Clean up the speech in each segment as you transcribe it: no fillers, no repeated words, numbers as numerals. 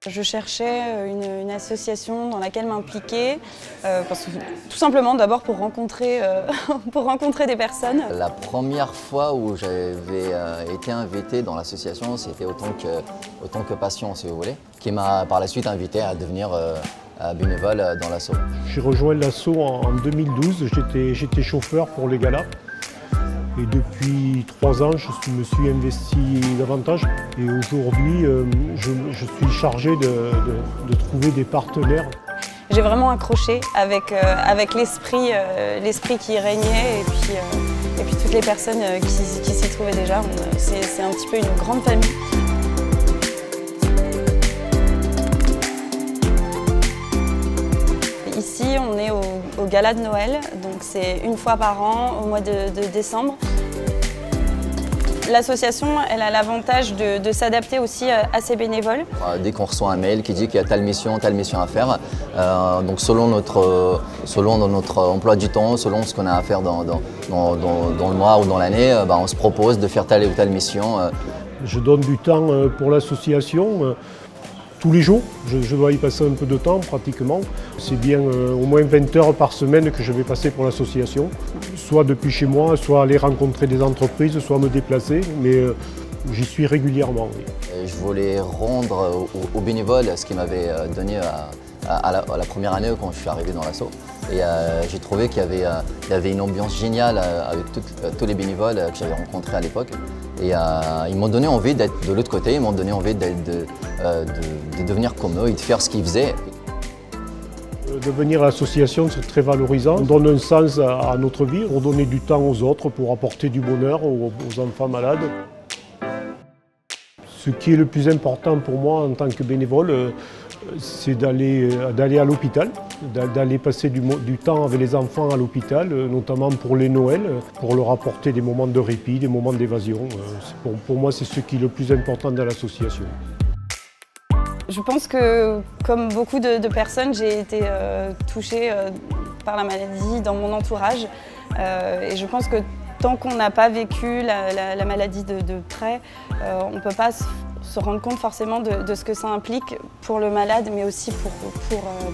Je cherchais une association dans laquelle m'impliquer, tout simplement d'abord pour rencontrer, pour rencontrer des personnes. La première fois où j'avais été invité dans l'association, c'était autant que patient, si vous voulez, qui m'a par la suite invité à devenir bénévole dans l'asso. J'ai rejoint l'asso en 2012, j'étais chauffeur pour les galas. Et depuis 3 ans, je me suis investi davantage. Et aujourd'hui, je suis chargé de trouver des partenaires. J'ai vraiment accroché avec l'esprit qui régnait et puis toutes les personnes qui s'y trouvaient déjà. C'est un petit peu une grande famille. Ici, on est au gala de Noël, donc c'est une fois par an, au mois de décembre. L'association, elle a l'avantage de s'adapter aussi à ses bénévoles. Dès qu'on reçoit un mail qui dit qu'il y a telle mission à faire, donc selon notre emploi du temps, selon ce qu'on a à faire dans le mois ou dans l'année, on se propose de faire telle ou telle mission. Je donne du temps pour l'association. Tous les jours, je dois y passer un peu de temps pratiquement. C'est bien au moins 20 heures par semaine que je vais passer pour l'association. Soit depuis chez moi, soit aller rencontrer des entreprises, soit me déplacer, mais j'y suis régulièrement. Oui. Je voulais rendre aux bénévoles ce qu'ils m'avaient donné à la première année quand je suis arrivé dans l'asso. Et j'ai trouvé qu'il y avait une ambiance géniale avec tous les bénévoles que j'avais rencontrés à l'époque. Et ils m'ont donné envie d'être de l'autre côté, ils m'ont donné envie de devenir comme eux et de faire ce qu'ils faisaient. De venir à l'association, c'est très valorisant. On donne un sens à notre vie, pour donner du temps aux autres, pour apporter du bonheur aux enfants malades. Ce qui est le plus important pour moi en tant que bénévole, c'est d'aller à l'hôpital, d'aller passer du temps avec les enfants à l'hôpital, notamment pour les Noëls, pour leur apporter des moments de répit, des moments d'évasion. Pour moi, c'est ce qui est le plus important dans l'association. Je pense que, comme beaucoup de personnes, j'ai été touchée par la maladie dans mon entourage. Et je pense que tant qu'on n'a pas vécu la maladie de près, on ne peut pas se rendre compte forcément de ce que ça implique pour le malade, mais aussi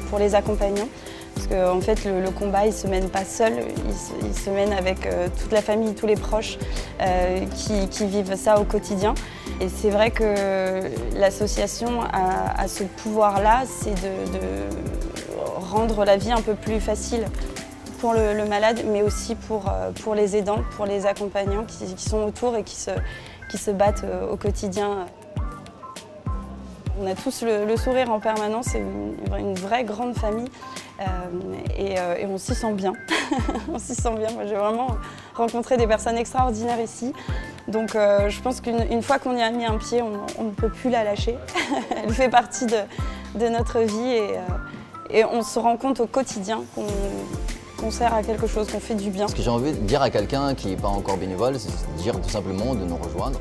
pour les accompagnants. Parce qu'en fait, le combat, il ne se mène pas seul, il se mène avec toute la famille, tous les proches qui vivent ça au quotidien. Et c'est vrai que l'association a ce pouvoir-là, c'est de rendre la vie un peu plus facile pour le malade, mais aussi pour les aidants, pour les accompagnants qui sont autour et qui se battent au quotidien. On a tous le sourire en permanence, c'est une vraie grande famille et on s'y sent bien. On s'y sent bien. Moi, j'ai vraiment rencontré des personnes extraordinaires ici. Donc je pense qu'une fois qu'on y a mis un pied, on ne peut plus la lâcher. Elle fait partie de notre vie et on se rend compte au quotidien qu'on sert à quelque chose, qu'on fait du bien. Ce que j'ai envie de dire à quelqu'un qui n'est pas encore bénévole, c'est de dire tout simplement de nous rejoindre.